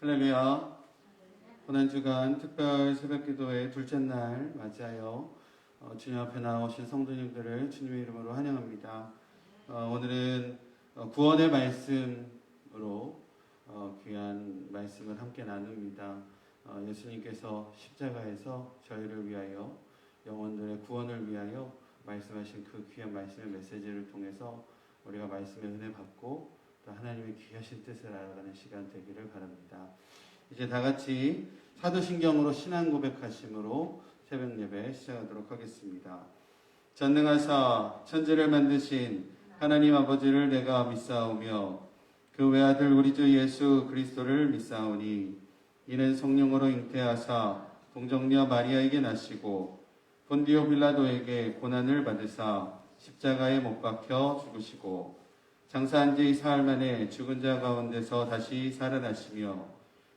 할렐루야. 고난주간 특별 새벽기도의 둘째 날 맞이하여 주님 앞에 나오신 성도님들을 주님의 이름으로 환영합니다. 오늘은 구원의 말씀으로 귀한 말씀을 함께 나눕니다. 예수님께서 십자가에서 저희를 위하여 영혼들의 구원을 위하여 말씀하신 그 귀한 말씀의 메시지를 통해서 우리가 말씀의 은혜 받고 또 하나님의 귀하신 뜻을 알아가는 시간 되기를 바랍니다. 이제 다 같이 사도신경으로 신앙 고백하심으로 새벽 예배 시작하도록 하겠습니다. 전능하사 천지를 만드신 하나님 아버지를 내가 믿사오며 그 외아들 우리 주 예수 그리스도를 믿사오니 이는 성령으로 잉태하사 동정녀 마리아에게 나시고 본디오 빌라도에게 고난을 받으사 십자가에 못 박혀 죽으시고 장사한 지 사흘 만에 죽은 자 가운데서 다시 살아나시며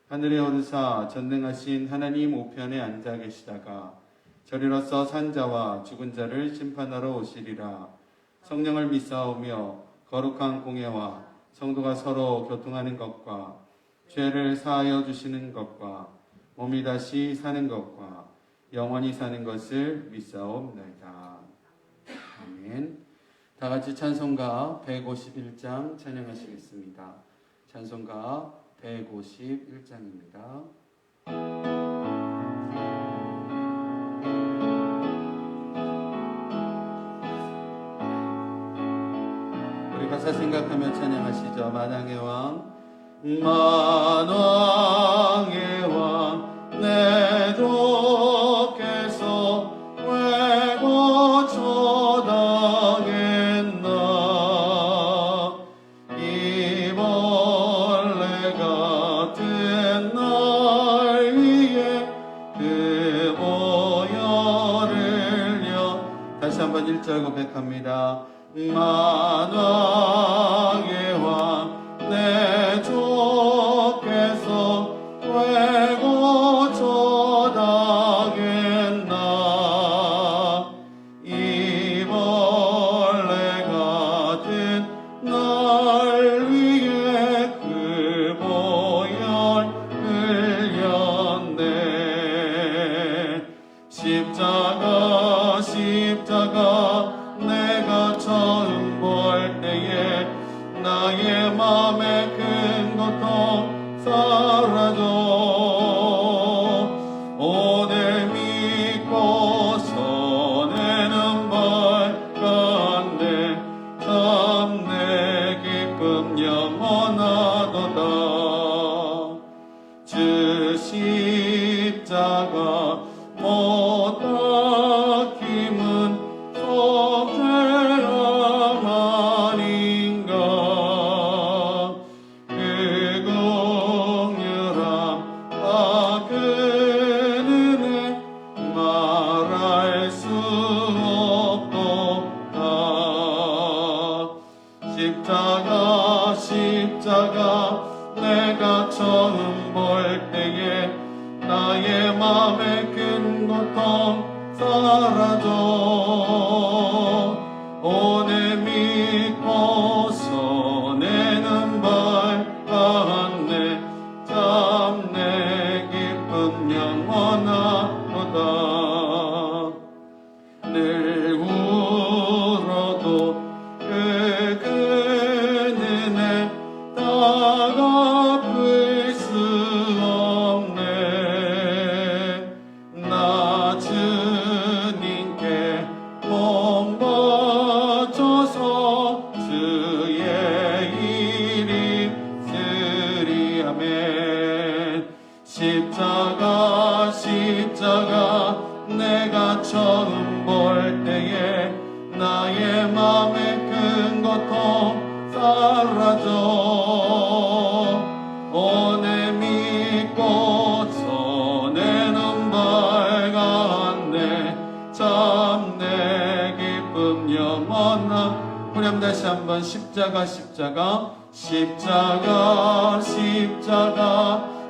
하늘에 오르사 전능하신 하나님 우편에 앉아 계시다가 저리로서 산 자와 죽은 자를 심판하러 오시리라. 성령을 믿사오며 거룩한 공예와 성도가 서로 교통하는 것과 죄를 사하여 주시는 것과 몸이 다시 사는 것과 영원히 사는 것을 믿사옵나이다. 아멘. 다 같이 찬송가 151장 찬양하시겠습니다. 찬송가 151장입니다. 우리 가사 생각하며 찬양하시죠. 만왕의 왕, 만왕의 왕, 내 주께서 왜 고쳐당했나. 이 벌레 같은 날 위에 그 보혈을요. 다시 한번 1절 고백합니다. 만왕의 왕, 내 주께서 왜 고쳐당했나. 이 벌레 같은 날 위에 그 보혈 흘렸네. 십자가 내가 처음 볼 때에 나의 맘에 큰 고통 사라져. 오늘 믿고서 내는 밝았네. 참 내 기쁨 영원하도다. 주 십자가 못 박힘은 속죄함 아닌가. 그 긍휼함 그 은혜 말할 수 없도다. 십자가 내가 처음 볼 때에 나의 맘에 큰 고통 사라져. 오늘 믿고서 내는 밝았네. 참 내 기쁨 영원하도다. 늘 울어도 그 은혜 다 갚을 수 없네. 나 주님께 몸 바쳐서 주의 이름 쓰리. 아멘. 십자가 내가 처음 볼 때에 나의 맘에 큰 고통 사라져. 오늘 믿고서 내는 밝았네. 참 내 기쁨 영원한. 우리 한번 다시 한번 십자가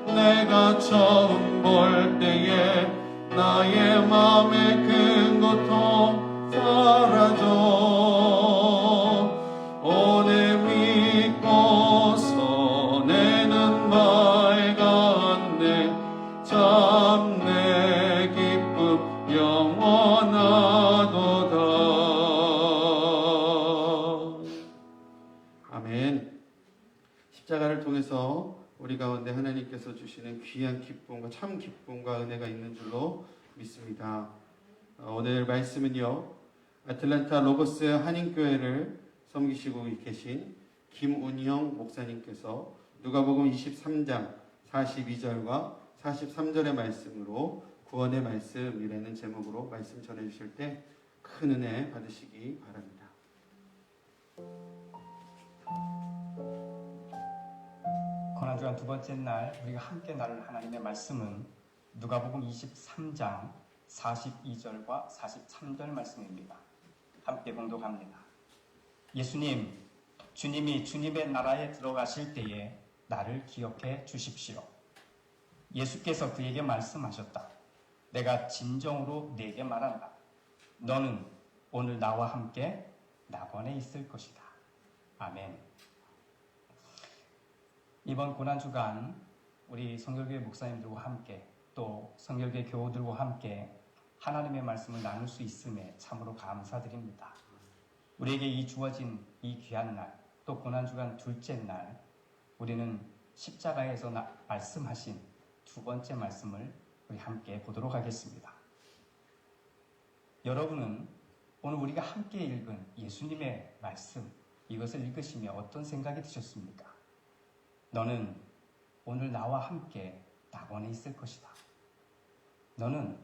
내가 처음 볼 때에 나의 맘에 큰 고통 사라져. 오늘 믿고서 내는 밝아 영원하도다. 아멘. 십자가를 통해서 우리 가운데 하나님께서 주시는 귀한 기쁨과 참 기쁨과 은혜가 있는 줄로 믿습니다. 오늘 말씀은요, 아틀란타 로고스 한인교회를 섬기시고 계신 김운형 목사님께서 누가복음 23장 42절과 43절의 말씀으로 구원의 말씀이라는 제목으로 말씀 전해주실 때 큰 은혜 받으시기 바랍니다. 고난주간 두 번째 날 우리가 함께 나눌 하나님의 말씀은 누가복음 23장 42절과 43절 말씀입니다. 함께 봉독합니다. 예수님, 주님이 주님의 나라에 들어가실 때에 나를 기억해 주십시오. 예수께서 그에게 말씀하셨다. 내가 진정으로 네게 말한다. 너는 오늘 나와 함께 낙원에 있을 것이다. 아멘. 이번 고난주간 우리 성결교회 목사님들과 함께 또 성결교회 교우들과 함께 하나님의 말씀을 나눌 수 있음에 참으로 감사드립니다. 우리에게 이 주어진 이 귀한 날, 또 고난주간 둘째 날, 우리는 십자가에서 말씀하신 두 번째 말씀을 우리 함께 보도록 하겠습니다. 여러분은 오늘 우리가 함께 읽은 예수님의 말씀, 이것을 읽으시며 어떤 생각이 드셨습니까? 너는 오늘 나와 함께 낙원에 있을 것이다. 너는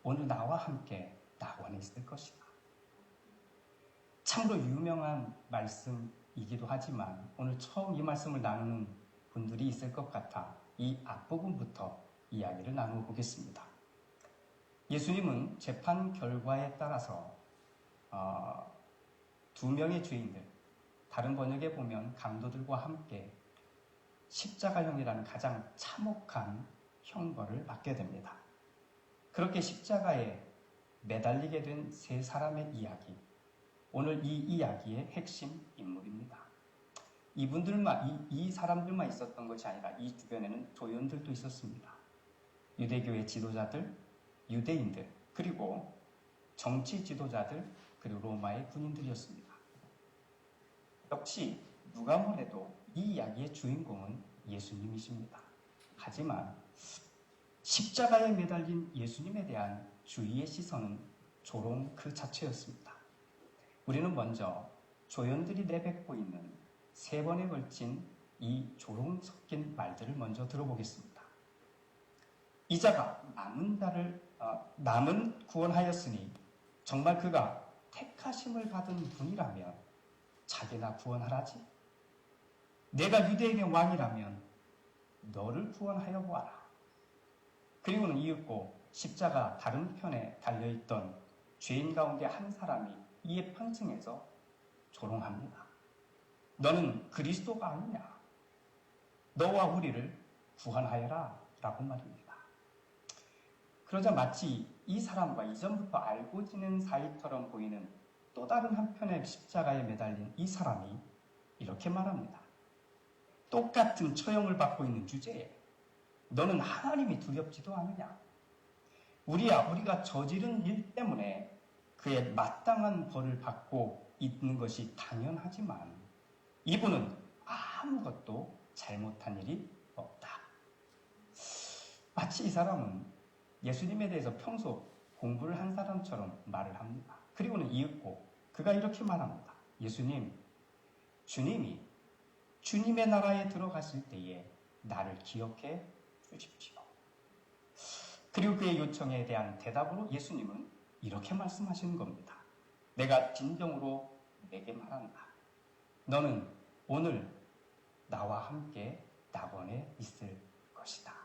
오늘 나와 함께 낙원에 있을 것이다. 참으로 유명한 말씀이기도 하지만 오늘 처음 이 말씀을 나누는 분들이 있을 것 같아 이 앞부분부터 이야기를 나누어 보겠습니다. 예수님은 재판 결과에 따라서 두 명의 죄인들, 다른 번역에 보면 강도들과 함께 십자가형이라는 가장 참혹한 형벌을 받게 됩니다. 그렇게 십자가에 매달리게 된 세 사람의 이야기, 오늘 이 이야기의 핵심 인물입니다. 이 사람들만 있었던 것이 아니라 이 주변에는 조연들도 있었습니다. 유대교의 지도자들, 유대인들, 그리고 정치 지도자들, 그리고 로마의 군인들이었습니다. 역시 누가 뭐래도 이 이야기의 주인공은 예수님이십니다. 하지만 십자가에 매달린 예수님에 대한 주의의 시선은 조롱 그 자체였습니다. 우리는 먼저 조연들이 내뱉고 있는 세 번에 걸친 이 조롱 섞인 말들을 먼저 들어보겠습니다. 이자가 남은 구원하였으니 정말 그가 택하심을 받은 분이라면 자기나 구원하라지. 내가 유대인의 왕이라면 너를 구원하여 보아라. 그리고는 이윽고 십자가 다른 편에 달려있던 죄인 가운데 한 사람이 이에 평층에서 조롱합니다. 너는 그리스도가 아니냐? 너와 우리를 구원하여라 라고 말입니다. 그러자 마치 이 사람과 이전부터 알고 지낸 사이처럼 보이는 또 다른 한편의 십자가에 매달린 이 사람이 이렇게 말합니다. 똑같은 처형을 받고 있는 주제에 너는 하나님이 두렵지도 않느냐? 우리가 저지른 일 때문에 그의 마땅한 벌을 받고 있는 것이 당연하지만 이분은 아무것도 잘못한 일이 없다. 마치 이 사람은 예수님에 대해서 평소 공부를 한 사람처럼 말을 합니다. 그리고는 이윽고 그가 이렇게 말합니다. 예수님, 주님이 주님의 나라에 들어가실 때에 나를 기억해 주십시오. 그리고 그의 요청에 대한 대답으로 예수님은 이렇게 말씀하시는 겁니다. 내가 진정으로 내게 말한다. 너는 오늘 나와 함께 낙원에 있을 것이다.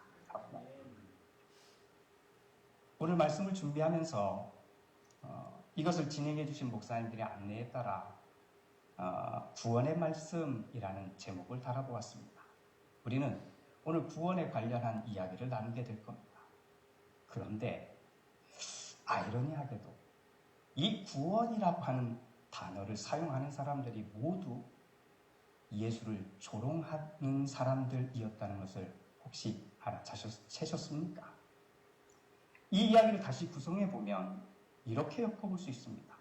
오늘 말씀을 준비하면서 이것을 진행해 주신 목사님들의 안내에 따라 구원의 말씀이라는 제목을 달아보았습니다. 우리는 오늘 구원에 관련한 이야기를 나누게 될 겁니다. 그런데 아이러니하게도 이 구원이라고 하는 단어를 사용하는 사람들이 모두 예수를 조롱하는 사람들이었다는 것을 혹시 알아채셨습니까? 이 이야기를 다시 구성해 보면 이렇게 엮어볼 수 있습니다.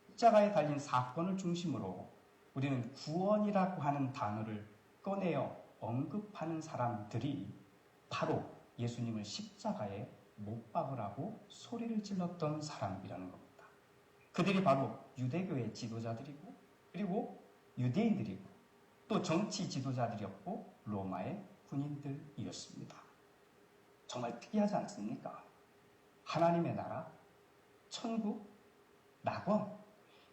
십자가에 달린 사건을 중심으로 우리는 구원이라고 하는 단어를 꺼내어 언급하는 사람들이 바로 예수님을 십자가에 못 박으라고 소리를 질렀던 사람이라는 겁니다. 그들이 바로 유대교의 지도자들이고, 그리고 유대인들이고, 또 정치 지도자들이었고, 로마의 군인들이었습니다. 정말 특이하지 않습니까? 하나님의 나라, 천국, 낙원,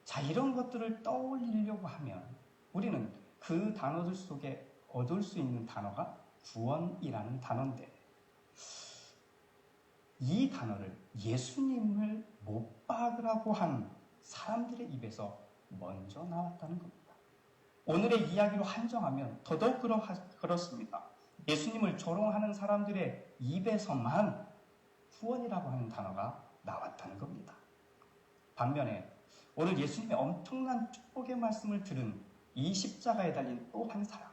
자, 이런 것들을 떠올리려고 하면 우리는 그 단어들 속에 얻을 수 있는 단어가 구원이라는 단어인데, 이 단어를 예수님을 못 박으라고 한 사람들의 입에서 먼저 나왔다는 겁니다. 오늘의 이야기로 한정하면 더더욱 그렇습니다. 예수님을 조롱하는 사람들의 입에서만 구원이라고 하는 단어가 나왔다는 겁니다. 반면에 오늘 예수님의 엄청난 축복의 말씀을 들은 이 십자가에 달린 또 한 사람,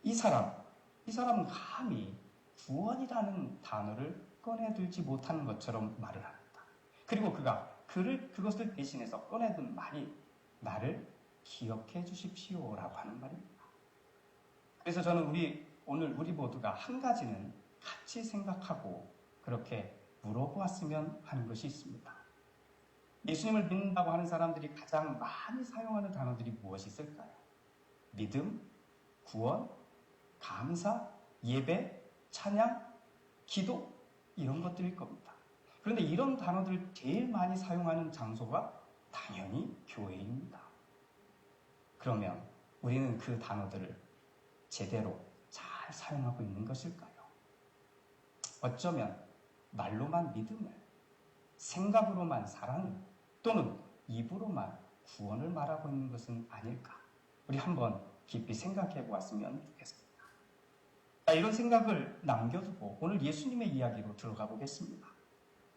이 사람은 감히 구원이라는 단어를 꺼내들지 못하는 것처럼 말을 합니다. 그리고 그가 그것을 대신해서 꺼내든 말이 나를 기억해 주십시오라고 하는 말입니다. 그래서 저는 오늘 우리 모두가 한 가지는 같이 생각하고 그렇게 물어보았으면 하는 것이 있습니다. 예수님을 믿는다고 하는 사람들이 가장 많이 사용하는 단어들이 무엇이 있을까요? 믿음, 구원, 감사, 예배, 찬양, 기도, 이런 것들일 겁니다. 그런데 이런 단어들을 제일 많이 사용하는 장소가 당연히 교회입니다. 그러면 우리는 그 단어들을 제대로 잘 사용하고 있는 것일까요? 어쩌면 말로만 믿음을, 생각으로만 사랑을, 또는 입으로만 구원을 말하고 있는 것은 아닐까? 우리 한번 깊이 생각해 보았으면 좋겠습니다. 자, 이런 생각을 남겨두고 오늘 예수님의 이야기로 들어가 보겠습니다.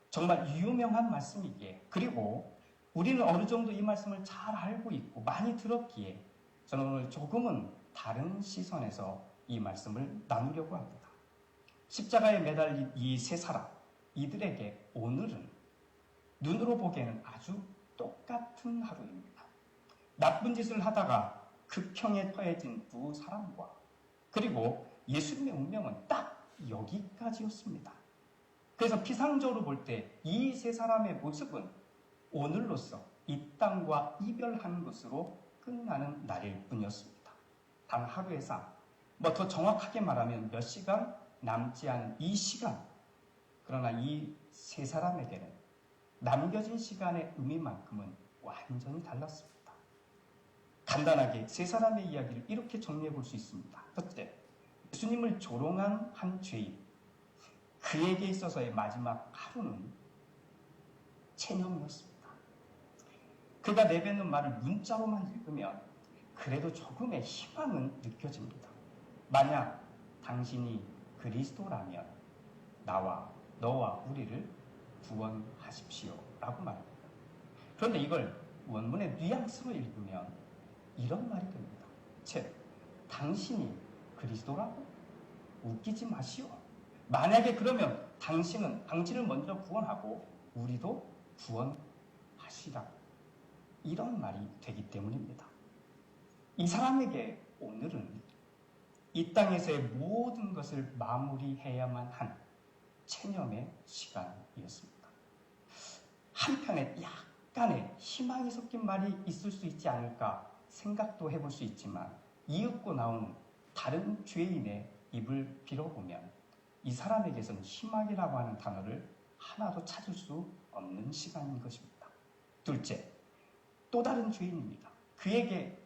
정말 유명한 말씀이기에, 그리고 우리는 어느 정도 이 말씀을 잘 알고 있고 많이 들었기에 저는 오늘 조금은 다른 시선에서 이 말씀을 나누려고 합니다. 십자가에 매달린 이 세 사람, 이들에게 오늘은 눈으로 보기에는 아주 똑같은 하루입니다. 나쁜 짓을 하다가 극형에 처해진 두 사람과, 그리고 예수님의 운명은 딱 여기까지였습니다. 그래서 피상적으로 볼 때 이 세 사람의 모습은 오늘로써 이 땅과 이별하는 것으로 끝나는 날일 뿐이었습니다. 단 하루의 삶, 더 정확하게 말하면 몇 시간 남지 않은 이 시간, 그러나 이 세 사람에게는 남겨진 시간의 의미만큼은 완전히 달랐습니다. 간단하게 세 사람의 이야기를 이렇게 정리해 볼 수 있습니다. 첫째, 예수님을 조롱한 한 죄인, 그에게 있어서의 마지막 하루는 체념이었습니다. 그가 내뱉는 말을 문자로만 읽으면 그래도 조금의 희망은 느껴집니다. 만약 당신이 그리스도라면 너와 우리를 구원하십시오 라고 말합니다. 그런데 이걸 원문의 뉘앙스로 읽으면 이런 말이 됩니다. 즉, 당신이 그리스도라고? 웃기지 마시오. 만약에 그러면 당신을 먼저 구원하고 우리도 구원하시라. 이런 말이 되기 때문입니다. 이 사람에게 오늘은 이 땅에서의 모든 것을 마무리해야만 한 체념의 시간이었습니다. 한편에 약간의 희망이 섞인 말이 있을 수 있지 않을까 생각도 해볼 수 있지만, 이윽고 나오는 다른 죄인의 입을 빌어보면 이 사람에게서는 희망이라고 하는 단어를 하나도 찾을 수 없는 시간인 것입니다. 둘째, 또 다른 죄인입니다. 그에게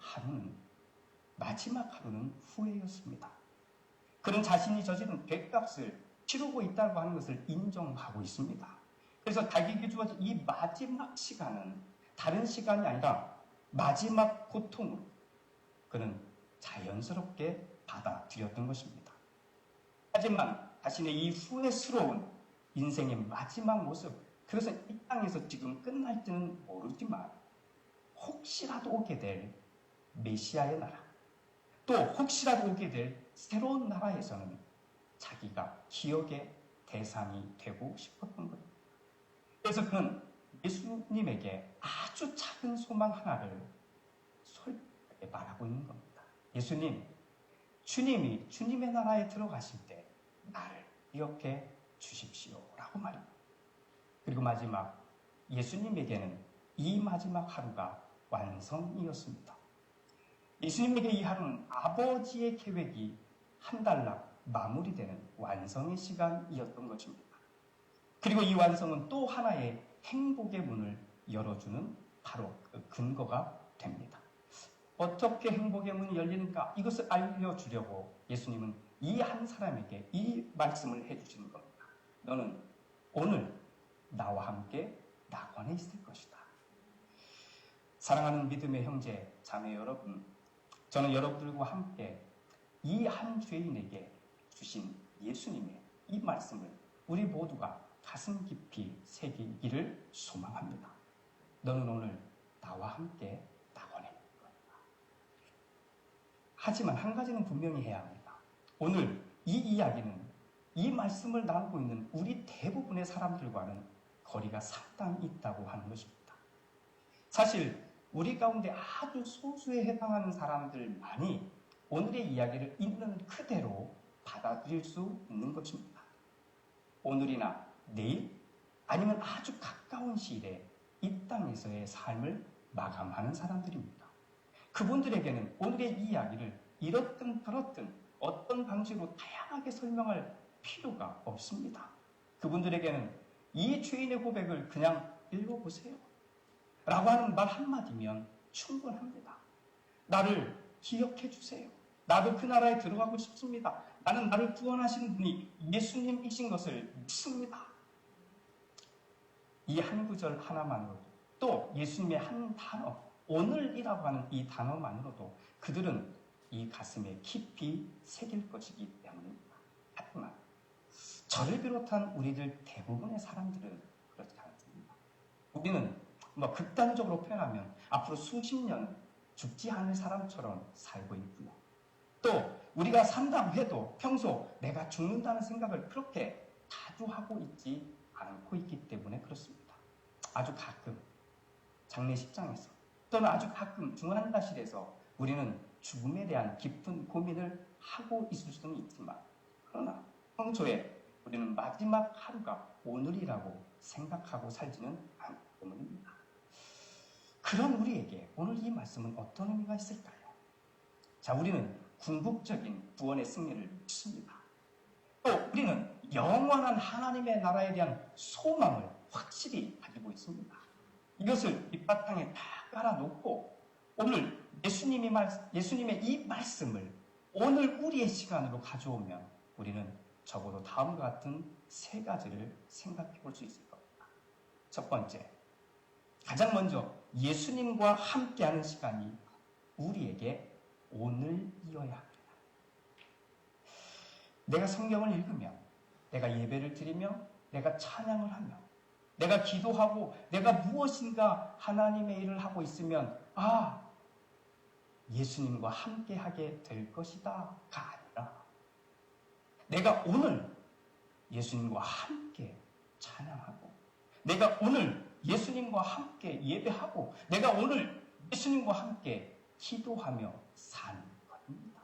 마지막 하루는 후회였습니다. 그는 자신이 저지른 죄값을 치르고 있다고 하는 것을 인정하고 있습니다. 그래서 자기에게 주어진 이 마지막 시간은 다른 시간이 아니라 마지막 고통으로 그는 자연스럽게 받아들였던 것입니다. 하지만 자신의 이 후회스러운 인생의 마지막 모습, 그것은 이 땅에서 지금 끝날지는 모르지만 혹시라도 오게 될 메시아의 나라, 또 혹시라도 오게 될 새로운 나라에서는 자기가 기억에 대상이 되고 싶었던 겁니다. 그래서 그는 예수님에게 아주 작은 소망 하나를 솔직하게 말하고 있는 겁니다. 예수님, 주님이 주님의 나라에 들어가실 때 나를 기억해 주십시오 라고 말합니다. 그리고 마지막, 예수님에게는 이 마지막 하루가 완성이었습니다. 예수님에게 이 하루는 아버지의 계획이 한 달락 마무리되는 완성의 시간이었던 것입니다. 그리고 이 완성은 또 하나의 행복의 문을 열어주는 바로 그 근거가 됩니다. 어떻게 행복의 문이 열리는가? 이것을 알려주려고 예수님은 이 한 사람에게 이 말씀을 해주시는 겁니다. 너는 오늘 나와 함께 낙원에 있을 것이다. 사랑하는 믿음의 형제, 자매 여러분, 저는 여러분들과 함께 이 한 죄인에게 주신 예수님의 이 말씀을 우리 모두가 가슴 깊이 새기기를 소망합니다. 너는 오늘 나와 함께 낙원에 있을 것이다. 하지만 한 가지는 분명히 해야 합니다. 오늘 이 이야기는 이 말씀을 나누고 있는 우리 대부분의 사람들과는 거리가 상당히 있다고 하는 것입니다. 사실 우리 가운데 아주 소수에 해당하는 사람들만이 오늘의 이야기를 있는 그대로 받아들일 수 있는 것입니다. 오늘이나 내일 아니면 아주 가까운 시일에 이 땅에서의 삶을 마감하는 사람들입니다. 그분들에게는 오늘의 이야기를 이렇든 저렇든 어떤 방식으로 다양하게 설명할 필요가 없습니다. 그분들에게는 이 죄인의 고백을 그냥 읽어보세요 라고 하는 말 한마디면 충분합니다. 나를 기억해 주세요. 나도 그 나라에 들어가고 싶습니다. 나는 나를 구원하시는 분이 예수님이신 것을 믿습니다. 이 한 구절 하나만으로도, 또 예수님의 한 단어, 오늘이라고 하는 이 단어만으로도 그들은 이 가슴에 깊이 새길 것이기 때문입니다. 하지만 저를 비롯한 우리들 대부분의 사람들은 그렇지 않습니다. 우리는 극단적으로 표현하면 앞으로 수십 년 죽지 않을 사람처럼 살고 있고요. 또 우리가 산다고 해도 평소 내가 죽는다는 생각을 그렇게 자주 하고 있지 않고 있기 때문에 그렇습니다. 아주 가끔 장례식장에서 또는 아주 가끔 중환자실에서 우리는 죽음에 대한 깊은 고민을 하고 있을 수는 있지만, 그러나 평소에 우리는 마지막 하루가 오늘이라고 생각하고 살지는 않기 때문입니다. 그런 우리에게 오늘 이 말씀은 어떤 의미가 있을까요? 자, 우리는 궁극적인 구원의 승리를 믿습니다. 또 우리는 영원한 하나님의 나라에 대한 소망을 확실히 가지고 있습니다. 이것을 밑바탕에 다 깔아놓고 오늘 예수님의 이 말씀을 오늘 우리의 시간으로 가져오면 우리는 적어도 다음과 같은 세 가지를 생각해 볼 수 있을 겁니다. 첫 번째, 가장 먼저 예수님과 함께하는 시간이 우리에게 오늘이어야 합니다. 내가 성경을 읽으며, 내가 예배를 드리며, 내가 찬양을 하며, 내가 기도하고, 내가 무엇인가 하나님의 일을 하고 있으면 예수님과 함께하게 될 것이다가 아니라 내가 오늘 예수님과 함께 찬양하고, 내가 오늘 예수님과 함께 예배하고, 내가 오늘 예수님과 함께 기도하며 사는 것입니다.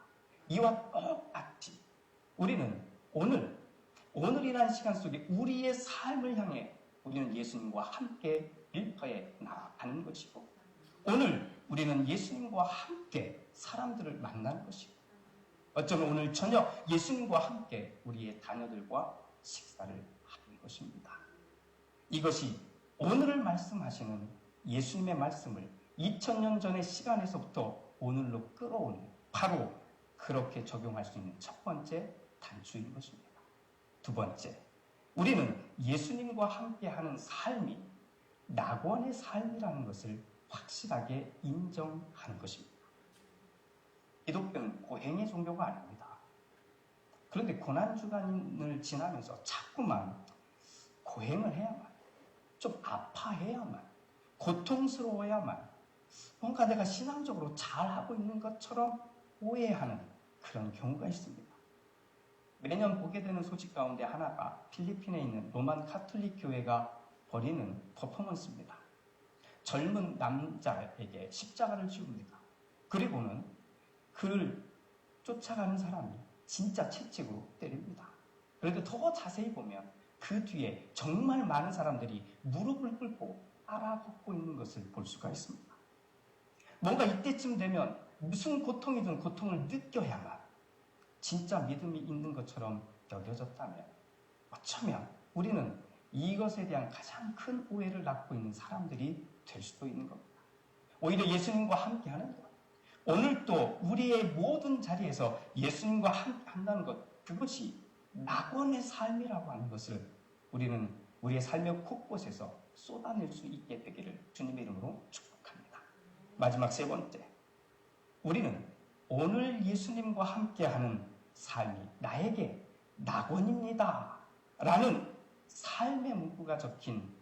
이와 똑같이 우리는 오늘이라는 시간 속에 우리의 삶을 향해 우리는 예수님과 함께 일터에 나아가는 것이고, 오늘 우리는 예수님과 함께 사람들을 만나는 것이고, 어쩌면 오늘 저녁 예수님과 함께 우리의 자녀들과 식사를 하는 것입니다. 이것이 오늘을 말씀하시는 예수님의 말씀을 2000년 전의 시간에서부터 오늘로 끌어오는, 바로 그렇게 적용할 수 있는 첫 번째 단추인 것입니다. 두 번째, 우리는 예수님과 함께하는 삶이 낙원의 삶이라는 것을 확실하게 인정하는 것입니다. 기독교는 고행의 종교가 아닙니다. 그런데 고난주간을 지나면서 자꾸만 고행을 해야만, 좀 아파해야만, 고통스러워야만, 뭔가 내가 신앙적으로 잘하고 있는 것처럼 오해하는 그런 경우가 있습니다. 매년 보게 되는 소식 가운데 하나가 필리핀에 있는 로만 카톨릭 교회가 벌이는 퍼포먼스입니다. 젊은 남자에게 십자가를 씌웁니다. 그리고는 그를 쫓아가는 사람이 진짜 채찍으로 때립니다. 그런데 더 자세히 보면 그 뒤에 정말 많은 사람들이 무릎을 꿇고 따라 걷고 있는 것을 볼 수가 있습니다. 뭔가 이때쯤 되면 무슨 고통이든 고통을 느껴야만 진짜 믿음이 있는 것처럼 여겨졌다면 어쩌면 우리는 이것에 대한 가장 큰 오해를 갖고 있는 사람들이 될 수도 있는 겁니다. 오히려 예수님과 함께하는 것, 오늘 또 우리의 모든 자리에서 예수님과 함께한다는 것, 그것이 낙원의 삶이라고 하는 것을 우리는 우리의 삶의 곳곳에서 쏟아낼 수 있게 되기를 주님의 이름으로 축복합니다. 마지막 세 번째, 우리는 오늘 예수님과 함께하는 삶이 나에게 낙원입니다 라는 삶의 문구가 적힌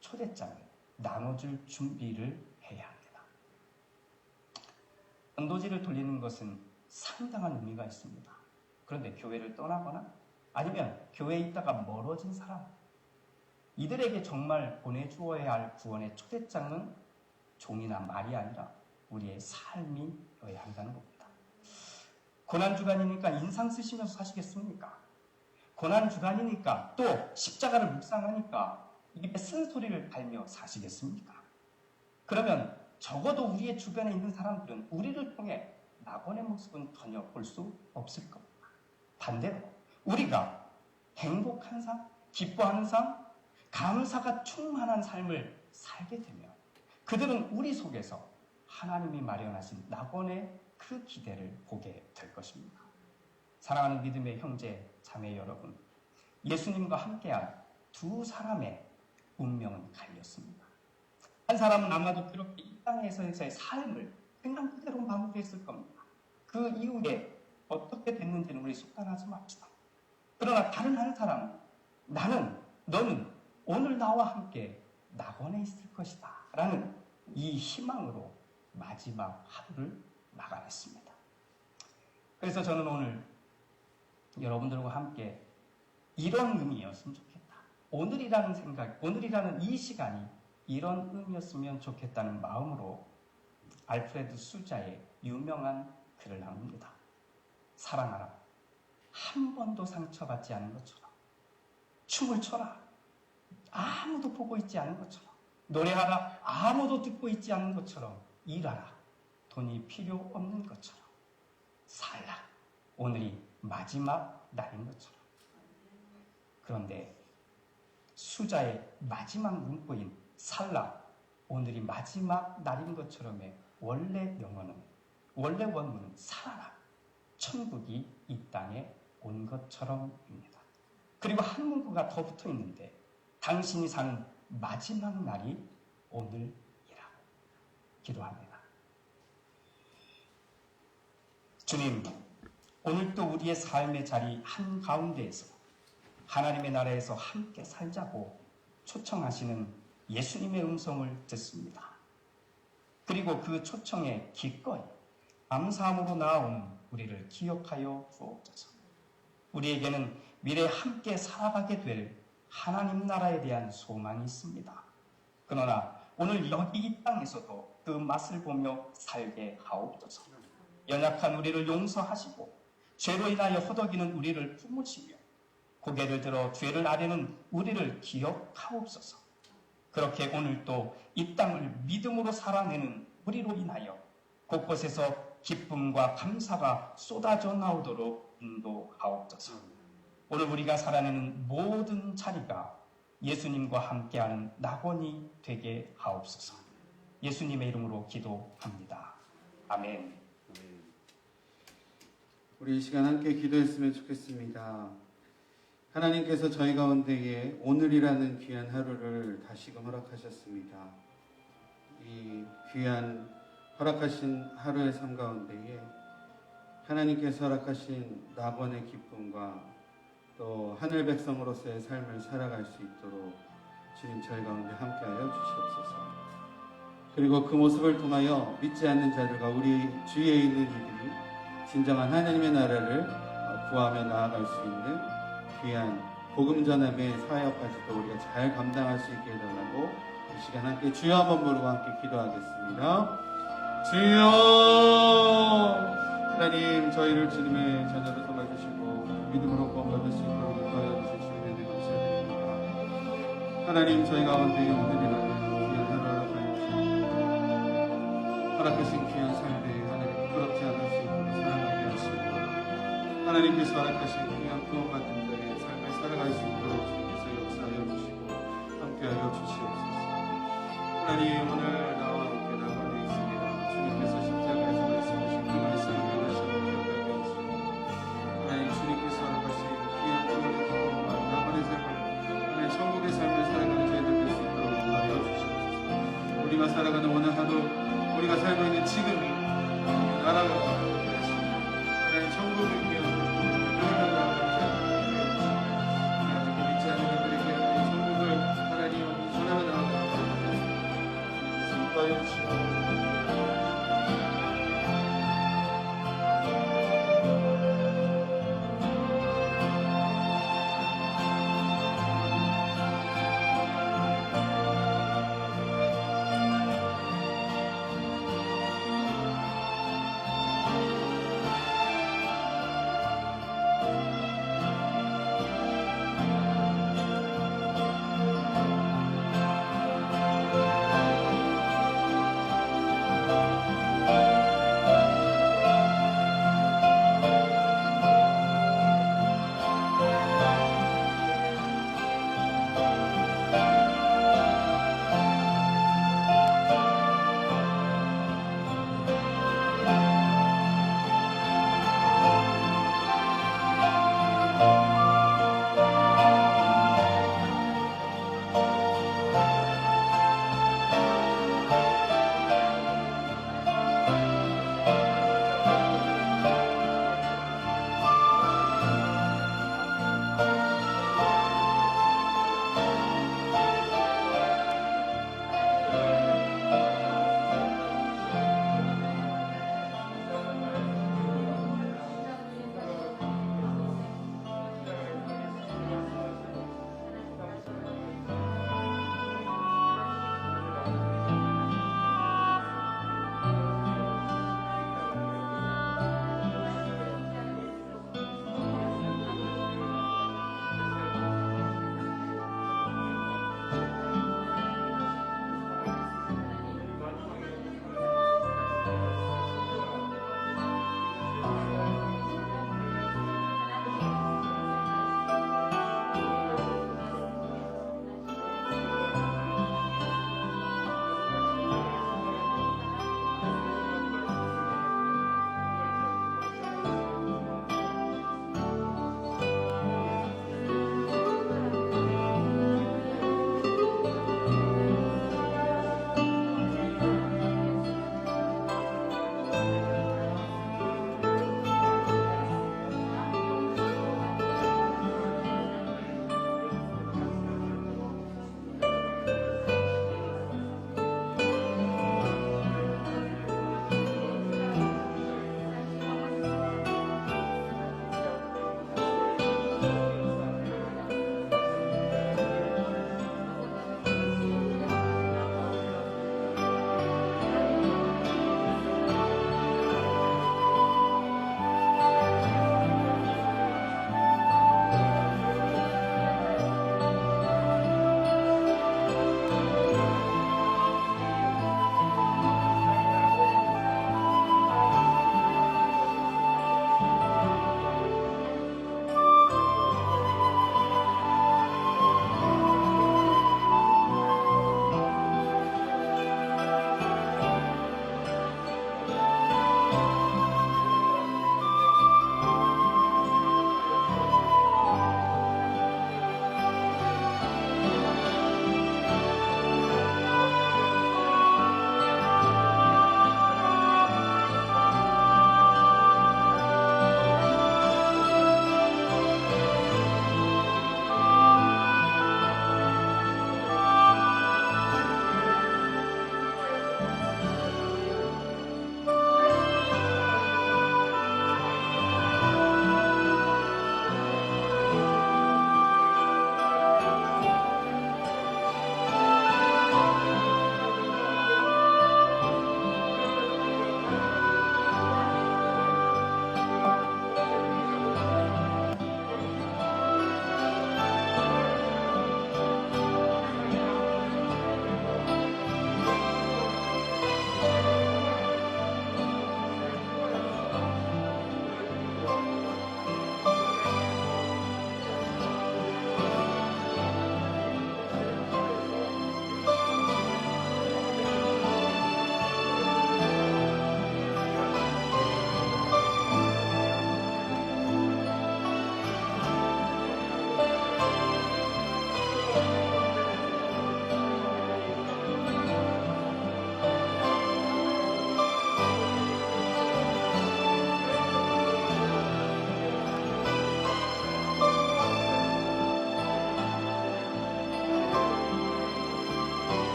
초대장을 나눠줄 준비를 해야 합니다. 전도지를 돌리는 것은 상당한 의미가 있습니다. 그런데 교회를 떠나거나 아니면 교회에 있다가 멀어진 사람, 이들에게 정말 보내주어야 할 구원의 초대장은 종이나 말이 아니라 우리의 삶이어야 한다는 겁니다. 고난주간이니까 인상 쓰시면서 사시겠습니까? 고난주간이니까 또 십자가를 묵상하니까 입에 쓴소리를 달며 사시겠습니까? 그러면 적어도 우리의 주변에 있는 사람들은 우리를 통해 낙원의 모습은 전혀 볼 수 없을 겁니다. 반대로 우리가 행복한 삶, 기뻐하는 삶, 감사가 충만한 삶을 살게 되면 그들은 우리 속에서 하나님이 마련하신 낙원의 그 기대를 보게 될 것입니다. 사랑하는 믿음의 형제, 자매 여러분, 예수님과 함께한 두 사람의 운명은 갈렸습니다. 한 사람은 아마도 그렇게 이 땅에서의 삶을 그냥 그대로 마무리했을 겁니다. 그 이후에 어떻게 됐는지는 우리 속단하지 맙시다. 그러나 다른 한 사람은 나는, 너는 오늘 나와 함께 낙원에 있을 것이다 라는 이 희망으로 마지막 하루를 마감했습니다. 그래서 저는 오늘 여러분들과 함께 이런 의미였으면 좋겠다. 오늘이라는 생각, 오늘이라는 이 시간이 이런 의미였으면 좋겠다는 마음으로 알프레드 수자의 유명한 글을 나눕니다. 사랑하라. 한 번도 상처받지 않은 것처럼. 춤을 춰라. 아무도 보고 있지 않은 것처럼. 노래하라. 아무도 듣고 있지 않은 것처럼. 일하라. 돈이 필요 없는 것처럼. 살라. 오늘이 마지막 날인 것처럼. 그런데 수자의 마지막 문구인 살라. 오늘이 마지막 날인 것처럼의 원래 원문은 살아라. 천국이 이 땅에 온 것처럼입니다. 그리고 한 문구가 더 붙어 있는데 당신이 사는 마지막 날이 오늘이라. 기도합니다. 주님, 오늘도 우리의 삶의 자리 한가운데에서 하나님의 나라에서 함께 살자고 초청하시는 예수님의 음성을 듣습니다. 그리고 그 초청에 기꺼이 감사함으로 나아오는 우리를 기억하여 주옵소서. 우리에게는 미래에 함께 살아가게 될 하나님 나라에 대한 소망이 있습니다. 그러나 오늘 여기 이 땅에서도 그 맛을 보며 살게 하옵소서. 연약한 우리를 용서하시고 죄로 인하여 허덕이는 우리를 품으시며 고개를 들어 죄를 아뢰는 우리를 기억하옵소서. 그렇게 오늘도 이 땅을 믿음으로 살아내는 우리로 인하여 곳곳에서 기쁨과 감사가 쏟아져 나오도록 인도하옵소서. 오늘 우리가 살아내는 모든 자리가 예수님과 함께하는 낙원이 되게 하옵소서. 예수님의 이름으로 기도합니다. 아멘. 우리 이 시간 함께 기도했으면 좋겠습니다. 하나님께서 저희 가운데에 오늘이라는 귀한 하루를 다시금 허락하셨습니다. 이 귀한 허락하신 하루의 삶 가운데에 하나님께서 허락하신 낙원의 기쁨과 또 하늘 백성으로서의 삶을 살아갈 수 있도록 주님 저희 가운데 함께하여 주시옵소서. 그리고 그 모습을 통하여 믿지 않는 자들과 우리 주위에 있는 이들이 진정한 하나님의 나라를 구하며 나아갈 수 있는 귀한 복음 전함의 사역까지도 우리가 잘 감당할 수 있게 해달라고 이 시간 함께 주여 한번 부르고 함께 기도하겠습니다. 주여 하나님, 저희를 주님의 자녀로 삼아주시고 믿음으로 구원받을 수 있도록 인도하여 주실 수 있는 데 감사드립니다. 하나님, 저희 가운데 오늘이라는 귀한 하루를 가르치시고 허락하신 귀한 삶에 하나님 부끄럽지 않을 수 있도록 살아가게 하시고 하나님께서 허락하신 귀한 구원받은 자의 삶을 살아갈 수 있도록 주님께서 역사하여 주시고 함께하여 주시옵소서. 하나님, 오늘 나와 함께 나가고 있습니다. 주님께서 십자가에서 말씀하신 그 말씀을 다시 한번 기억하게 하시고 하나님, 주님께서 허락하신 귀한 구원의 경험과 나만의 삶을 하나님 천국의 삶을 살아가는 저희들 될수 있도록 인도하여 주시옵소서. 우리가 살아가는 오늘 하루, 우리가 살고 있는 지금이 나라가 바꾸게 하시고 하나님 천국을 위한 그런 나라를 하나님 아직 믿지 않는 자들에게 하나님 천국을 하나님 전하는 나라가 바꾸게 하시고 인도하여 주시고